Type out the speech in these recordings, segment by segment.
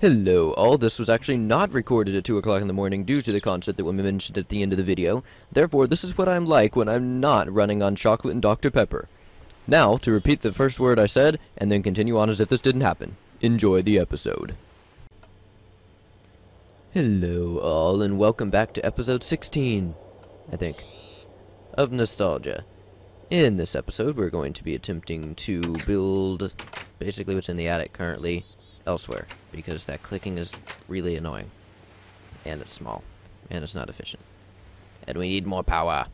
Hello all, this was actually not recorded at 2 o'clock in the morning due to the concert that we mentioned at the end of the video. Therefore, this is what I'm like when I'm not running on chocolate and Dr. Pepper. Now, to repeat the first word I said, and then continue on as if this didn't happen. Enjoy the episode. Hello all, and welcome back to episode 16, I think, of Nostalgia. In this episode, we're going to be attempting to build basically what's in the attic currently elsewhere, because that clicking is really annoying, and it's small, and it's not efficient, and we need more power.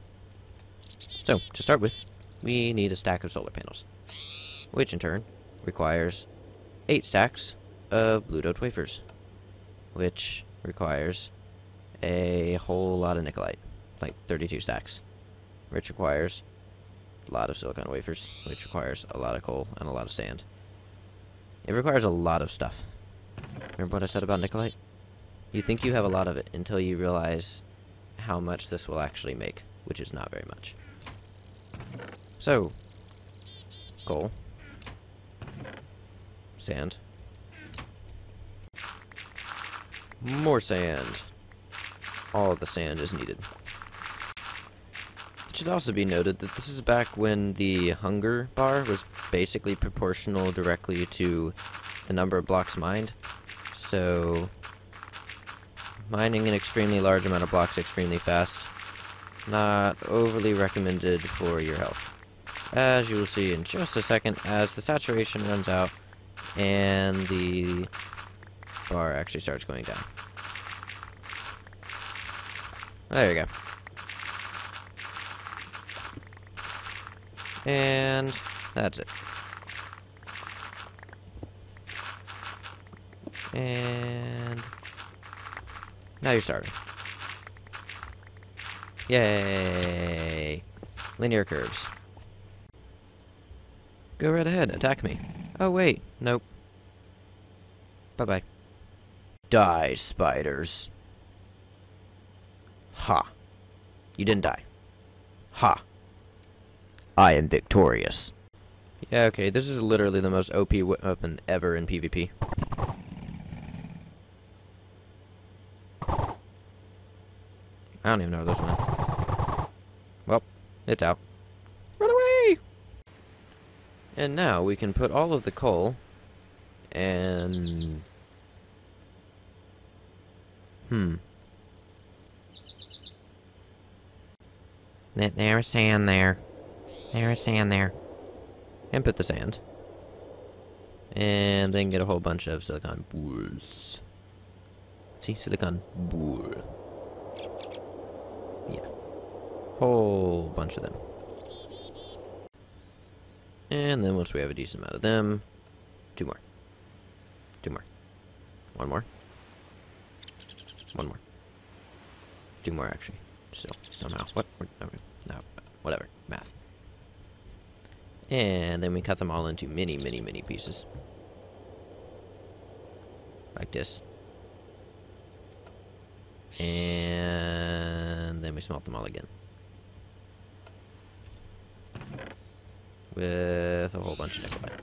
So, to start with, we need a stack of solar panels, which in turn requires 8 stacks of Lizlodude wafers, which requires a whole lot of nickelite, like 32 stacks, which requires a lot of silicon wafers, which requires a lot of coal and a lot of sand. It requires a lot of stuff. Remember what I said about nickelite? You think you have a lot of it until you realize how much this will actually make, which is not very much. So, coal, sand, more sand. All of the sand is needed. It should also be noted that this is back when the hunger bar was basically proportional directly to the number of blocks mined. So, mining an extremely large amount of blocks extremely fast, not overly recommended for your health. As you will see in just a second, as the saturation runs out and the bar actually starts going down. There you go. And that's it. And now you're starving. Yay! Linear curves. Go right ahead, attack me. Oh wait, nope. Bye-bye. Die, spiders. Ha. You didn't die. Ha. I am victorious. Yeah, okay, this is literally the most OP weapon ever in PvP. I don't even know where this went. Well, it's out. Run away! And now we can put all of the coal and... There's sand there. There is sand there. And put the sand. And then get a whole bunch of silicon balls. See? Silicon ball. Yeah. Whole bunch of them. And then once we have a decent amount of them, 2 more. 2 more. 1 more. 1 more. 2 more, actually. Still, somehow. What? No, whatever. Math. And then we cut them all into mini pieces. Like this. And then we smelt them all again. With a whole bunch of nickelite.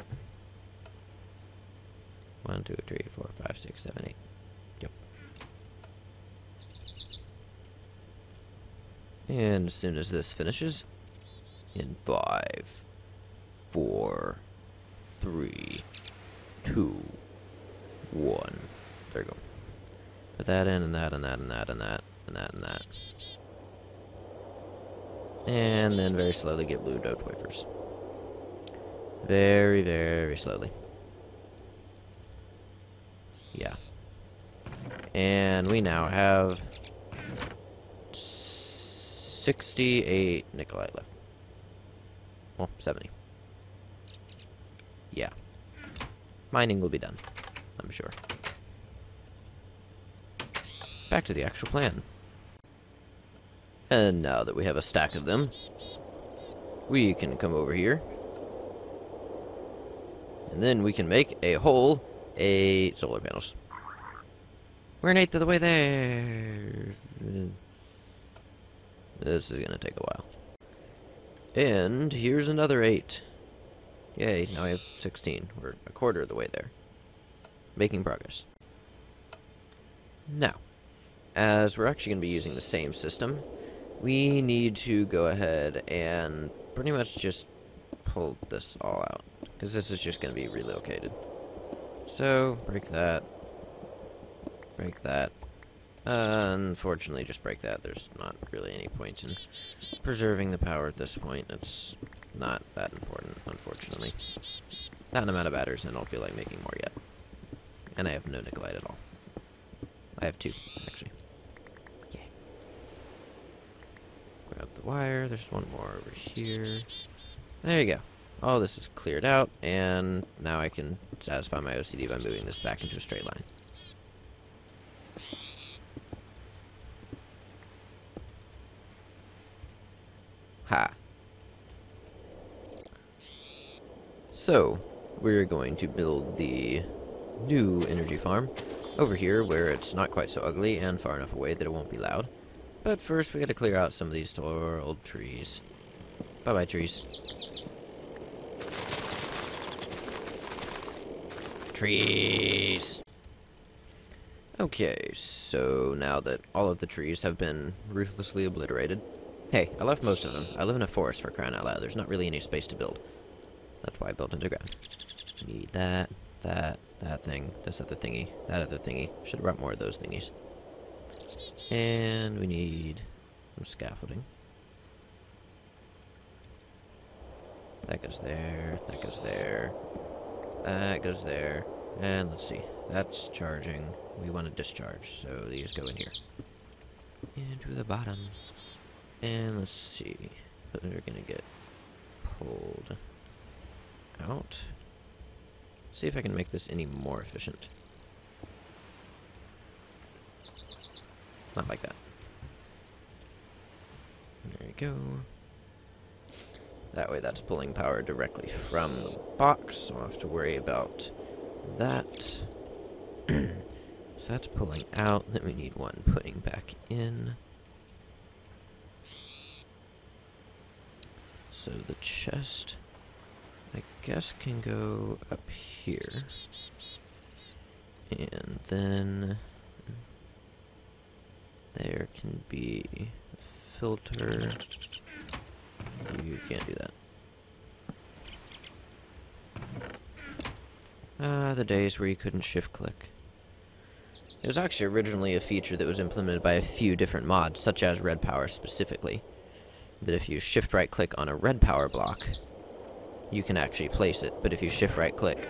1, 2, 3, 4, 5, 6, 7, 8. Yep. And as soon as this finishes, in 5, 4, 3, 2, 1. There you go. Put that in, and that, and that, and that, and that, and that, and that. And then very slowly get Lizlodude wafers. Very slowly. Yeah. And we now have 68 nickelite left. Well, 70. Yeah. Mining will be done, I'm sure. Back to the actual plan. And now that we have a stack of them, we can come over here. And then we can make a whole 8 solar panels. We're an 1/8 of the way there. This is gonna take a while. And here's another 8. Yay, now we have 16. We're a quarter of the way there. Making progress. Now, as we're actually going to be using the same system, we need to go ahead and pretty much just pull this all out, because this is just going to be relocated. So, break that. Break that. Unfortunately, just break that. There's not really any point in preserving the power at this point. It's not that important, unfortunately. Not an amount of batteries, and I don't feel like making more yet. And I have no nickelite at all. I have 2, actually. Yeah. Grab the wire. There's one more over here. There you go. All this is cleared out, and now I can satisfy my OCD by moving this back into a straight line. Ha. So, we're going to build the new energy farm over here where it's not quite so ugly and far enough away that it won't be loud. But first we gotta clear out some of these old trees. Bye-bye, trees. Trees! Okay, so now that all of the trees have been ruthlessly obliterated. Hey, I left most of them. I live in a forest, for crying out loud. There's not really any space to build. That's why I built underground. Need that thing, this other thingy, that other thingy. Should have brought more of those thingies. And we need some scaffolding. That goes there, that goes there, that goes there. And let's see, that's charging. We want to discharge, so these go in here. Into the bottom. And let's see, they're gonna get pulled out. See if I can make this any more efficient. Not like that. There you go. That way that's pulling power directly from the box. Don't have to worry about that. So that's pulling out. Then we need one putting back in. So the chest, I guess, can go up here. And then there can be a filter. You can't do that. The days where you couldn't shift click. It was actually originally a feature that was implemented by a few different mods, such as red power specifically. That if you shift right click on a red power block, you can actually place it, but if you shift right click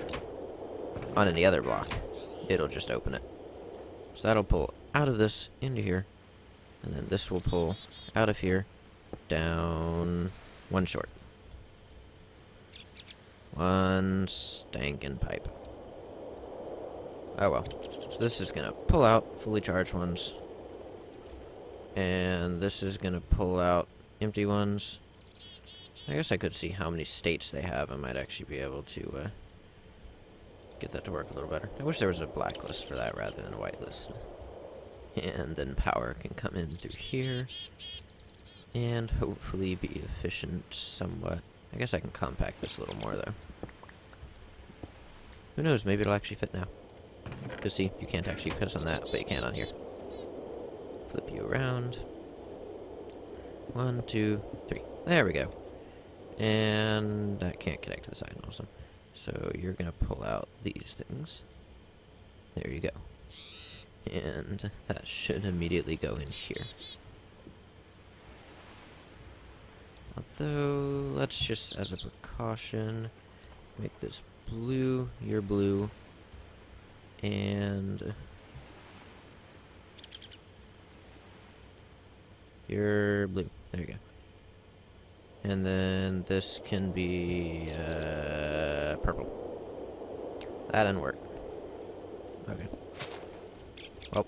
on any other block, it'll just open it. So that'll pull out of this into here, and then this will pull out of here down one short. One stankin' pipe. Oh well. So this is gonna pull out fully charged ones, and this is gonna pull out empty ones. I guess I could see how many states they have. I might actually be able to get that to work a little better. I wish there was a blacklist for that rather than a whitelist. And then power can come in through here and hopefully be efficient somewhat. I guess I can compact this a little more though. Who knows, maybe it'll actually fit now. Because see, you can't actually put on that, but you can on here. Flip you around. 1, 2, 3. There we go. And that can't connect to the side. Awesome. So you're going to pull out these things. There you go. And that should immediately go in here. Although, let's just, as a precaution, make this blue, you're blue, and you're blue. There you go. And then this can be purple. That didn't work. Okay. Well.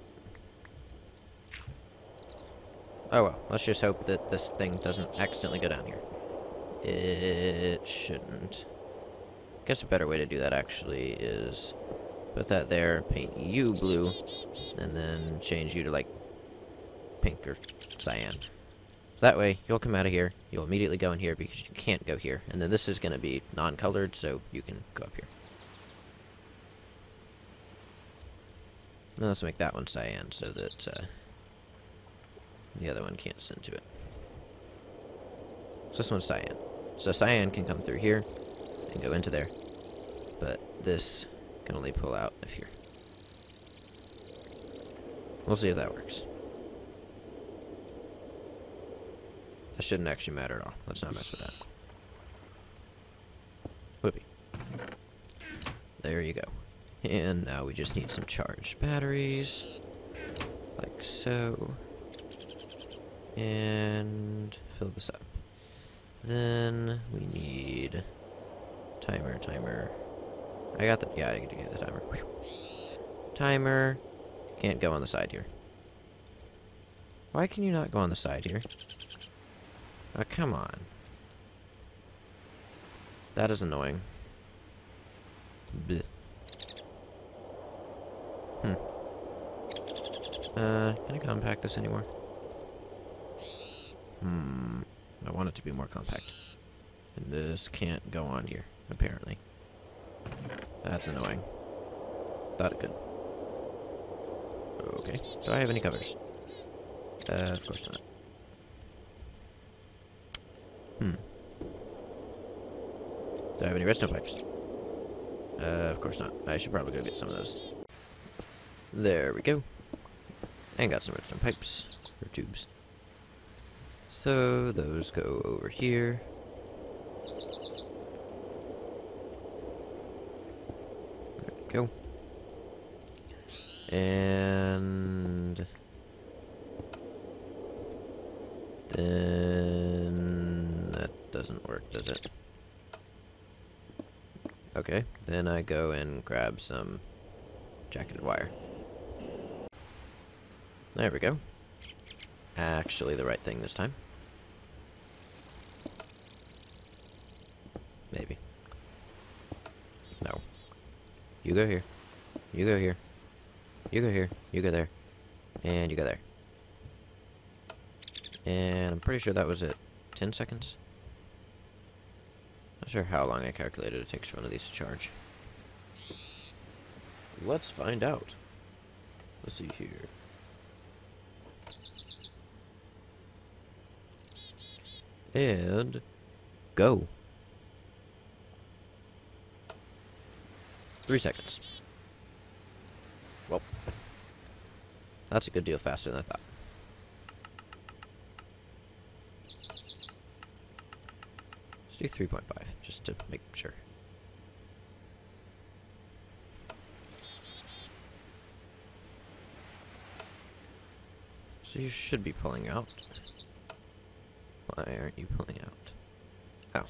Oh well. Let's just hope that this thing doesn't accidentally go down here. It shouldn't. I guess a better way to do that actually is put that there, paint you blue, and then change you to like pink or cyan. That way, you'll come out of here, you'll immediately go in here because you can't go here. And then this is going to be non-colored, so you can go up here. Now let's make that one cyan so that the other one can't send to it. So this one's cyan. So cyan can come through here and go into there. But this can only pull out of here. We'll see if that works. That shouldn't actually matter at all. Let's not mess with that. Whoopee. There you go. And now we just need some charged batteries. Like so. And fill this up. Then we need timer. I got the, yeah, I get to get the timer. Whew. Timer. Can't go on the side here. Why can you not go on the side here? Oh, come on. That is annoying. Blech. Can I compact this anymore? I want it to be more compact. And this can't go on here, apparently. That's annoying. Thought it could. Okay. Do I have any covers? Of course not. Do I have any redstone pipes? Of course not. I should probably go get some of those. There we go. And got some redstone pipes. Or tubes. So those go over here. There we go. And then that doesn't work, does it? Okay, then I go and grab some jacketed wire. There we go. Actually the right thing this time. Maybe. No. You go here. You go here. You go here. You go there. And you go there. And I'm pretty sure that was it. 10 seconds? Not sure how long I calculated it takes for one of these to charge. Let's find out. Let's see here. And go. 3 seconds. Well, that's a good deal faster than I thought. Let's do 3.5, just to make sure. So you should be pulling out. Why aren't you pulling out? Oh,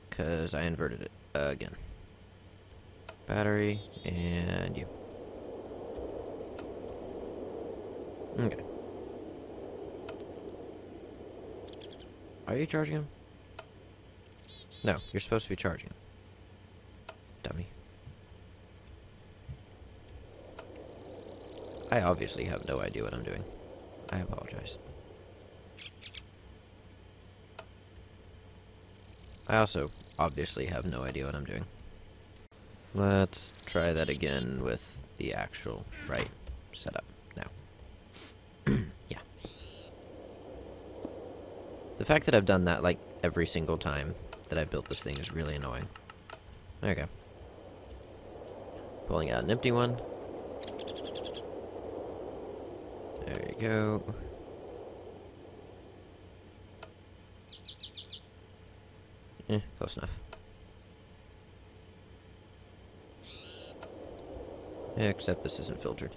because I inverted it again. Battery, and you. Okay. Are you charging him? No, you're supposed to be charging him. Dummy. I obviously have no idea what I'm doing. I apologize. I also obviously have no idea what I'm doing. Let's try that again with the actual right setup now. Yeah. The fact that I've done that like every single time that I've built this thing is really annoying. There you go. Pulling out an empty one. There you go. Close enough. Except this isn't filtered.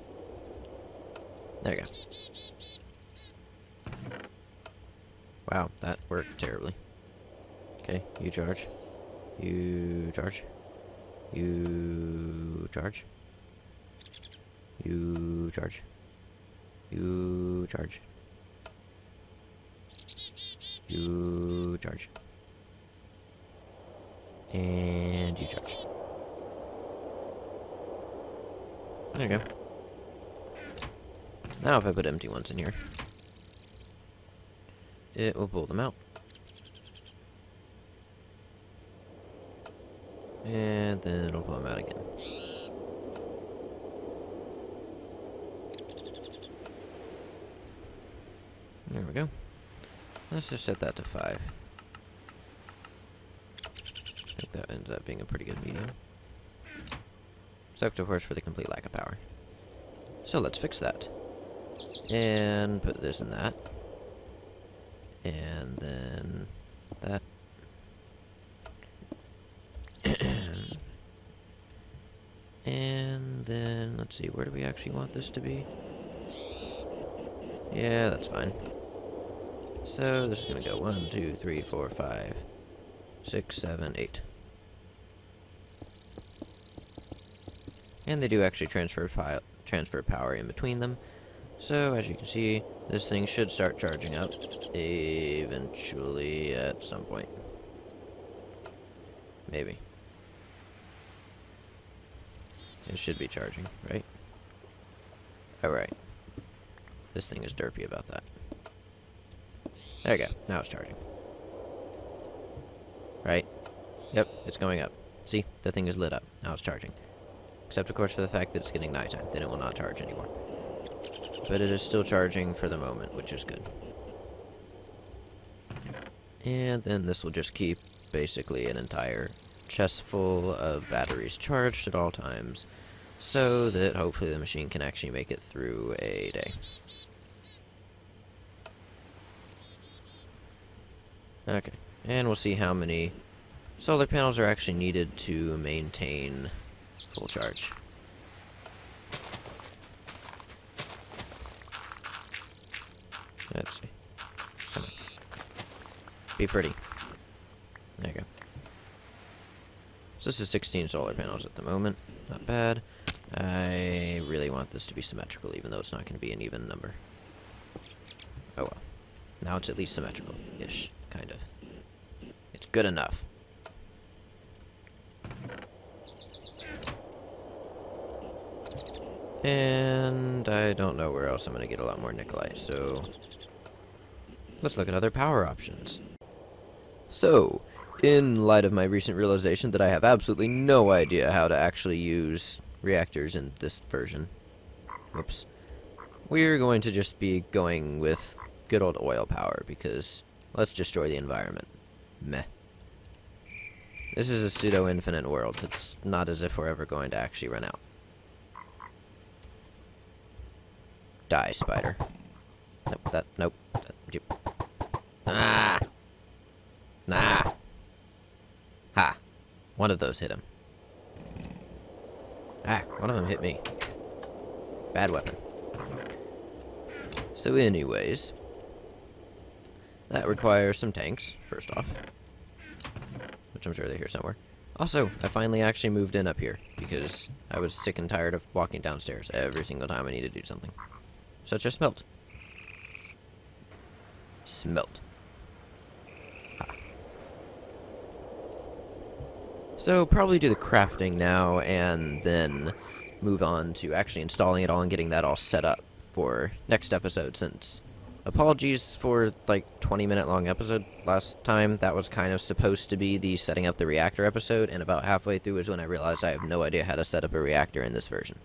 There you go. Wow, that worked terribly. Okay, you charge. You charge. You charge. You charge. You charge. You charge. And you charge. There you go. Now if I put empty ones in here, it will pull them out. And then it'll pull them out again. There we go. Let's just set that to 5. I think that ended up being a pretty good medium. Except, of course, for the complete lack of power. So let's fix that. And put this in that. And then that. And then, let's see, where do we actually want this to be? Yeah, that's fine. So this is going to go 1, 2, 3, 4, 5, 6, 7, 8. And they do actually transfer power in between them. So, as you can see, this thing should start charging up eventually at some point. Maybe. It should be charging, right? Alright. This thing is derpy about that. There you go. Now it's charging. Right? Yep, it's going up. See? The thing is lit up. Now it's charging. Except, of course, for the fact that it's getting nighttime. Then it will not charge anymore. But it is still charging for the moment, which is good. And then this will just keep, basically, an entire chest full of batteries charged at all times, so that hopefully the machine can actually make it through a day. Okay, and we'll see how many solar panels are actually needed to maintain full charge. Let's see. Come on. Be pretty. There you go. So this is 16 solar panels at the moment. Not bad. I really want this to be symmetrical, even though it's not going to be an even number. Oh well. Now it's at least symmetrical-ish, kind of. It's good enough. And I don't know where else I'm going to get a lot more Nikolite, so let's look at other power options. So, in light of my recent realization that I have absolutely no idea how to actually use reactors in this version, whoops, we're going to just be going with good old oil power, because let's destroy the environment. Meh. This is a pseudo-infinite world. It's not as if we're ever going to actually run out. Die, spider. Nope. Ah! Nah! Ha! One of those hit him. Ah, one of them hit me. Bad weapon. So anyways, that requires some tanks, first off. Which I'm sure they're here somewhere. Also, I finally actually moved in up here, because I was sick and tired of walking downstairs every single time I needed to do something. Such as smelt. Smelt. Ah. So, probably do the crafting now, and then move on to actually installing it all and getting that all set up for next episode, since apologies for, like, 20-minute long episode last time. That was kind of supposed to be the setting up the reactor episode, and about halfway through is when I realized I have no idea how to set up a reactor in this version.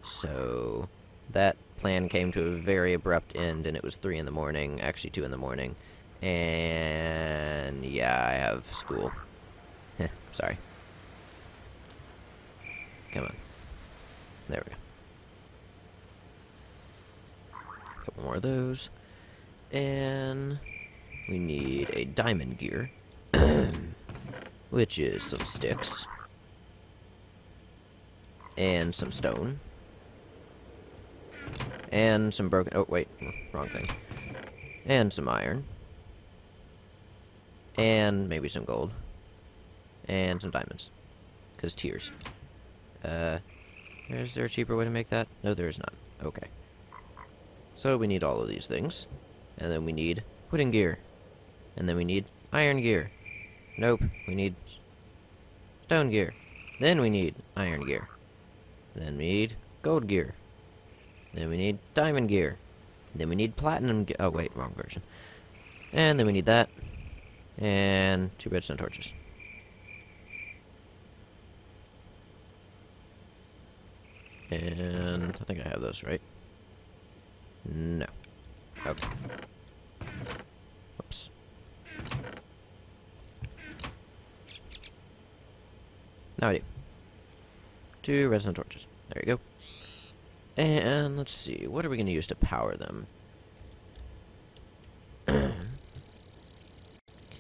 So, that plan came to a very abrupt end, and it was 3 in the morning, actually 2 in the morning, and yeah, I have school. Sorry. Come on. There we go. A couple more of those. And we need a diamond gear, which is some sticks, and some stone, and some broken, oh wait, wrong thing, and some iron, and maybe some gold, and some diamonds, because tiers. Is there a cheaper way to make that? No, there is not. Okay. So we need all of these things. And then we need wooden gear. And then we need iron gear. Nope. We need stone gear. Then we need iron gear. Then we need gold gear. Then we need diamond gear. Then we need platinum gear. Oh, wait. Wrong version. And then we need that. And 2 redstone torches. And I think I have those, right? No. Okay. Now I do. 2 redstone torches. There you go. And let's see, what are we going to use to power them? Can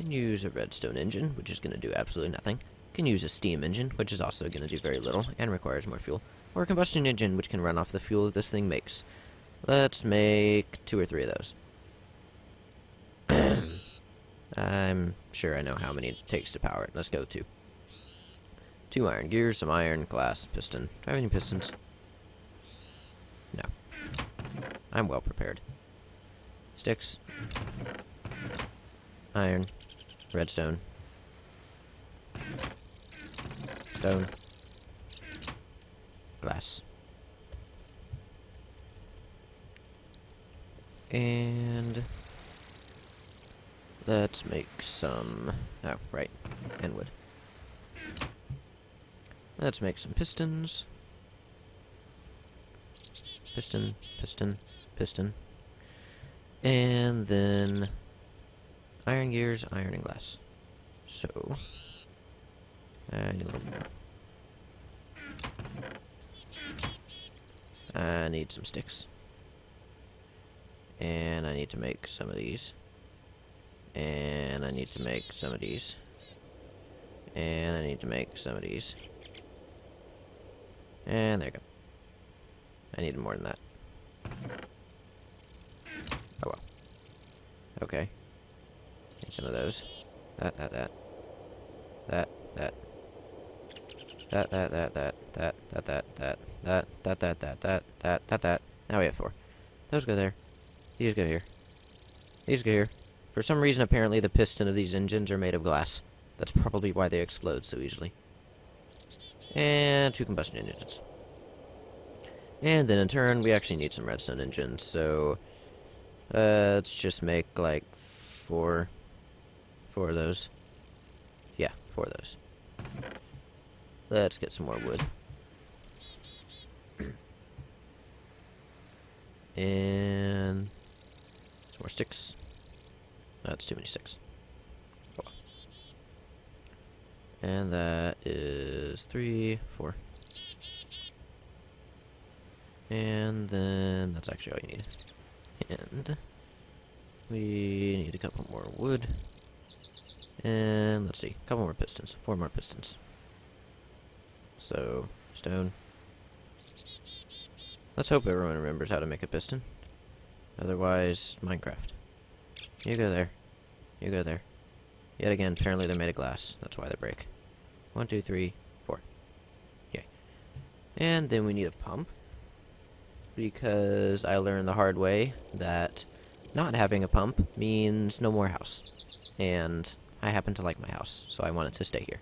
use a redstone engine, which is going to do absolutely nothing. Can use a steam engine, which is also going to do very little and requires more fuel. Or a combustion engine, which can run off the fuel that this thing makes. Let's make 2 or 3 of those. I'm sure I know how many it takes to power it. Let's go 2. 2 iron gears, some iron, glass, piston. Do I have any pistons? No. I'm well prepared. Sticks. Iron. Redstone. Stone. Glass. And let's make some... oh, right. And wood. Let's make some pistons. Piston, piston, piston. And then iron gears, iron, and glass. So, I need a little more. I need some sticks. And I need to make some of these. And I need to make some of these. And I need to make some of these. And there you go. I needed more than that. Oh well. Okay. Need some of those. That. Now we have 4. Those go there. These go here. These go here. For some reason, apparently, the piston of these engines are made of glass. That's probably why they explode so easily. And 2 combustion engines. And then in turn, we actually need some redstone engines, so let's just make like 4 of those. Yeah, 4 of those. Let's get some more wood. And some more sticks. That's too many sticks. Oh. And that is 3, 4. And then that's actually all you need. And we need a couple more wood. And let's see, a couple more pistons. 4 more pistons. So, stone. Let's hope everyone remembers how to make a piston. Otherwise, Minecraft. You go there. You go there. Yet again, apparently they're made of glass. That's why they break. 1, 2, 3, 4. Yay. And then we need a pump. Because I learned the hard way that not having a pump means no more house. And I happen to like my house, so I want it to stay here.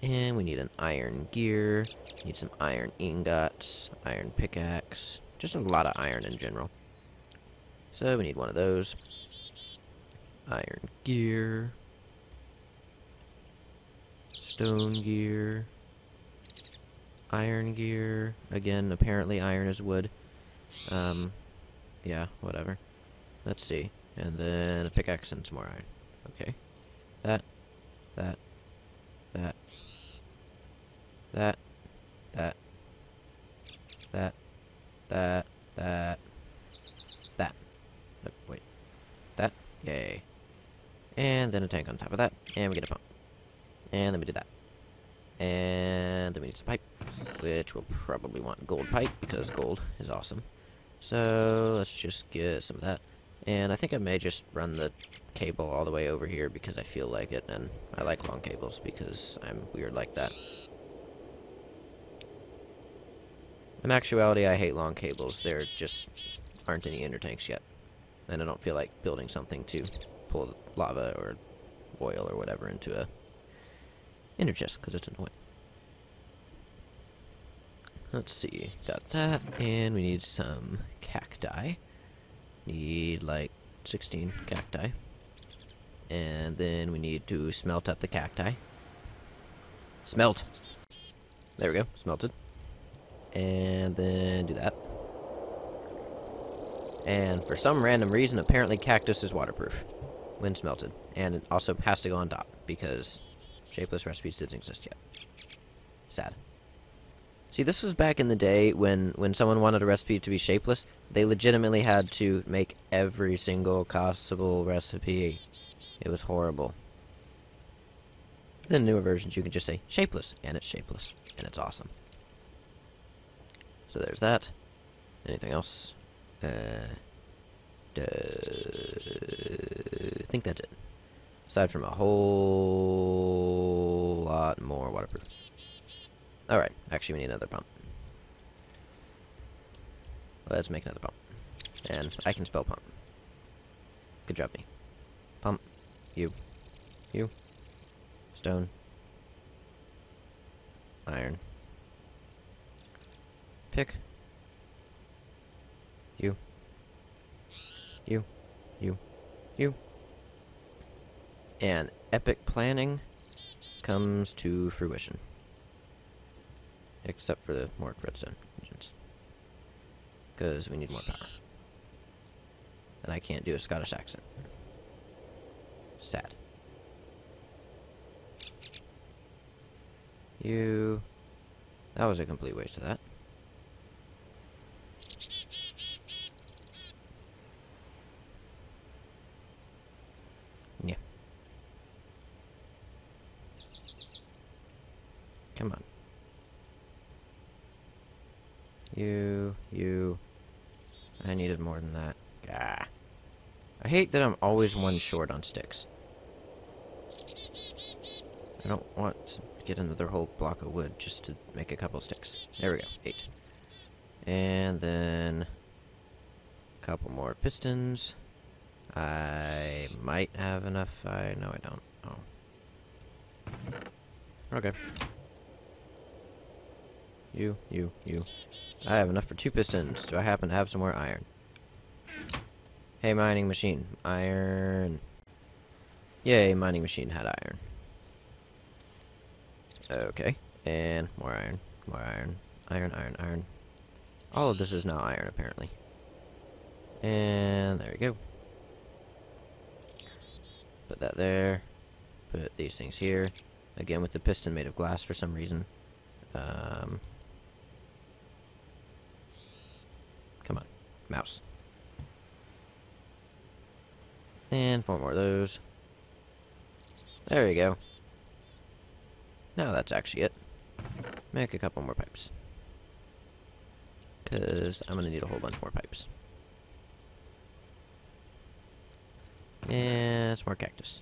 And we need an iron gear, need some iron ingots, iron pickaxe, just a lot of iron in general. So we need one of those. Iron gear. Stone gear. Iron gear. Again, apparently iron is wood. Yeah, whatever. Let's see. And then a pickaxe and some more iron. Okay. That. That. That. That. That. That. That. That. That. Oh, wait. That. Yay. And then a tank on top of that. And we get a pump. And then we do that. And then we need some pipe, which we'll probably want gold pipe, because gold is awesome. So, let's just get some of that. And I think I may just run the cable all the way over here, because I feel like it, and I like long cables, because I'm weird like that. In actuality, I hate long cables. There just aren't any ender tanks yet. And I don't feel like building something to pull lava or oil or whatever into a ender chest, because it's annoying. Let's see, got that, and we need some cacti. Need like 16 cacti. And then we need to smelt up the cacti. Smelt! There we go, smelted. And then do that. And for some random reason, apparently cactus is waterproof when smelted. And it also has to go on top, because shapeless recipes didn't exist yet. Sad. See, this was back in the day when someone wanted a recipe to be shapeless, they legitimately had to make every single possible recipe. It was horrible. The newer versions, you can just say shapeless, and it's shapeless, and it's awesome. So there's that. Anything else? I think that's it. Aside from a whole lot more waterproof. Alright, actually we need another pump. Let's make another pump. And I can spell pump. Good job, me. Pump. You. Stone. Iron. Pick. You. And epic planning comes to fruition. Except for the more redstone engines. Because we need more power. And I can't do a Scottish accent. Sad. That was a complete waste of that. Yeah. Come on. I needed more than that. Gah. I hate that I'm always one short on sticks. I don't want to get another whole block of wood just to make a couple sticks. There we go. 8. And then a couple more pistons. I might have enough. No, I don't. Oh. Okay. You. I have enough for 2 pistons. Do I happen to have some more iron? Hey, mining machine. Iron. Yay, mining machine had iron. Okay. And more iron. More iron. Iron. All of this is now iron, apparently. And there we go. Put that there. Put these things here. Again, with the piston made of glass for some reason. Come on. Mouse. And 4 more of those. There you go. Now that's actually it. Make a couple more pipes. Because I'm going to need a whole bunch more pipes. And some more cactus.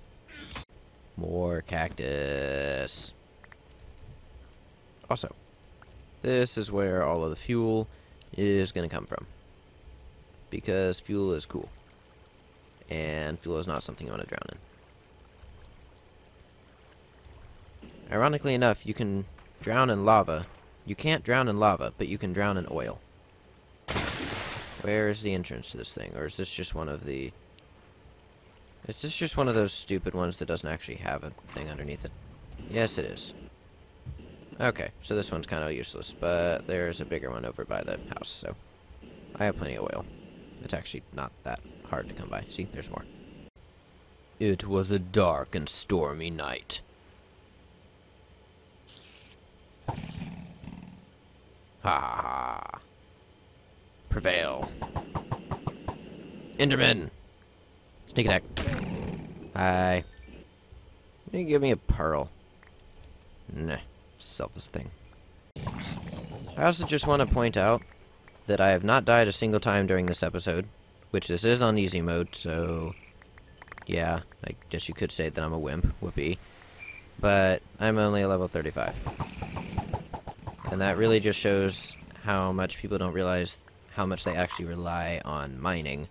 More cactus. Also, this is where all of the fuel is going to come from. Because fuel is cool. And fuel is not something you want to drown in. Ironically enough, you can drown in lava. You can't drown in lava, but you can drown in oil. Where is the entrance to this thing? Or is this just one of the... Is this just one of those stupid ones that doesn't actually have a thing underneath it? Yes, it is. Okay, so this one's kind of useless, but there's a bigger one over by the house, so... I have plenty of oil. It's actually not that hard to come by. See, there's more. It was a dark and stormy night. Ha ha ha. Prevail. Enderman! Sneak attack. Hi. You give me a pearl. Nah. Selfish thing. I also just want to point out that I have not died a single time during this episode, which this is on easy mode, so yeah, I guess you could say that I'm a wimp, whoopee. But I'm only a level 35. And that really just shows how much people don't realize how much they actually rely on mining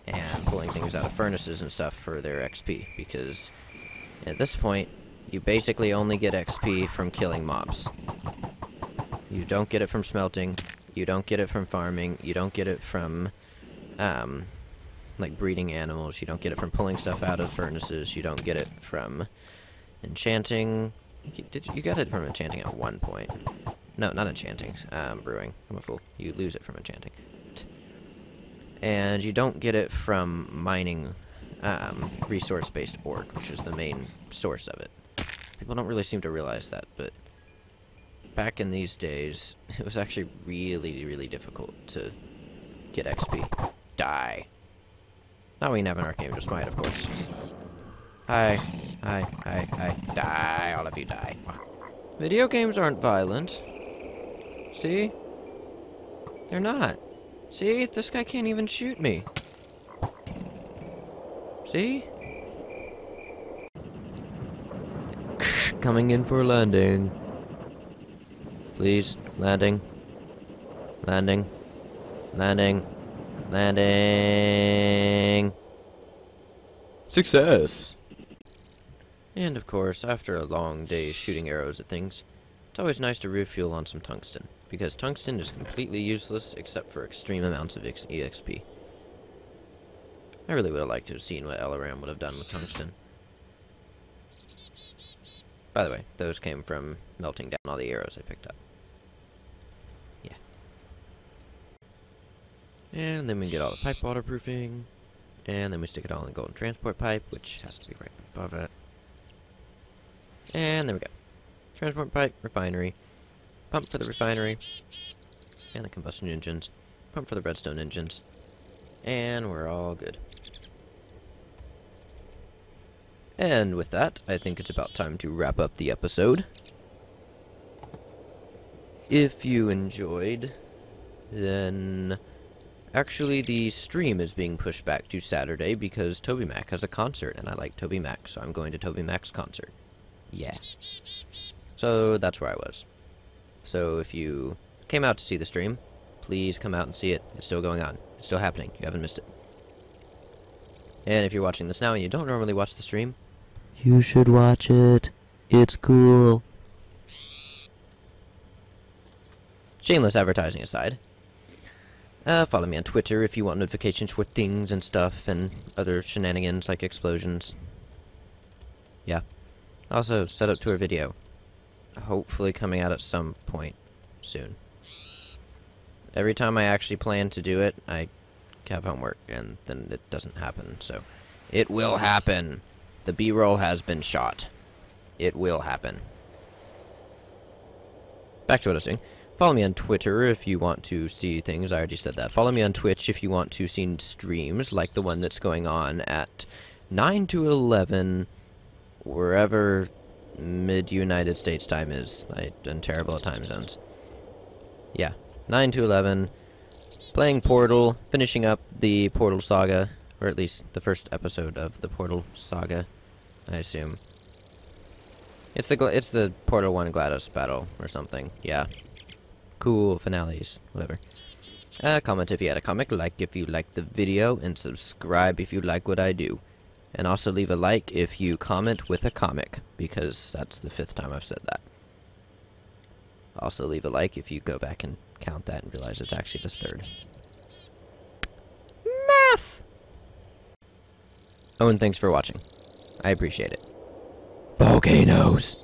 and pulling things out of furnaces and stuff for their XP, because at this point, you basically only get XP from killing mobs. You don't get it from smelting, you don't get it from farming, you don't get it from, like, breeding animals, you don't get it from pulling stuff out of furnaces, you don't get it from enchanting. You got it from enchanting at one point. No, not enchanting, brewing. I'm a fool. You lose it from enchanting. And you don't get it from mining resource-based ore, which is the main source of it. People don't really seem to realize that, but back in these days, it was actually really, really difficult to get XP. Die. Now we can have an Archangel Smite, of course. Hi. Die. All of you die. Video games aren't violent. See? They're not. See? This guy can't even shoot me. See? Coming in for a landing. Please. Landing. Landing. Landing. Landing. Success! And of course, after a long day shooting arrows at things, it's always nice to refuel on some tungsten, because tungsten is completely useless except for extreme amounts of EXP. I really would have liked to have seen what Elaram would have done with tungsten. By the way, those came from melting down all the arrows I picked up. Yeah. And then we get all the pipe waterproofing, and then we stick it all in the golden transport pipe, which has to be right above it. And there we go. Transport pipe, refinery, pump for the refinery, and the combustion engines, pump for the redstone engines, and we're all good. And with that, I think it's about time to wrap up the episode. If you enjoyed, then actually the stream is being pushed back to Saturday because TobyMac has a concert, and I like TobyMac, so I'm going to TobyMac's concert. Yeah. So that's where I was. So if you came out to see the stream, please come out and see it. It's still going on. It's still happening. You haven't missed it. And if you're watching this now and you don't normally watch the stream, you should watch it. It's cool. Shameless advertising aside, follow me on Twitter if you want notifications for things and stuff and other shenanigans like explosions. Yeah. Also, set up tour video. Hopefully coming out at some point soon. Every time I actually plan to do it, I have homework, and then it doesn't happen, so it will happen. The B-roll has been shot. It will happen. Back to what I was saying. Follow me on Twitter if you want to see things. I already said that. Follow me on Twitch if you want to see streams like the one that's going on at 9 to 11, wherever mid-United States time is. I'm terrible at time zones. Yeah, 9 to 11. Playing Portal, finishing up the Portal saga, or at least the first episode of the Portal saga, I assume. It's the Portal 1 GLaDOS battle or something. Yeah. Cool finales, whatever. Comment if you had a comic, like if you liked the video, and subscribe if you like what I do. And also leave a like if you comment with a comic, because that's the 5th time I've said that. Also leave a like if you go back and count that and realize it's actually the 3rd. Math! Oh, and thanks for watching. I appreciate it. Volcanoes!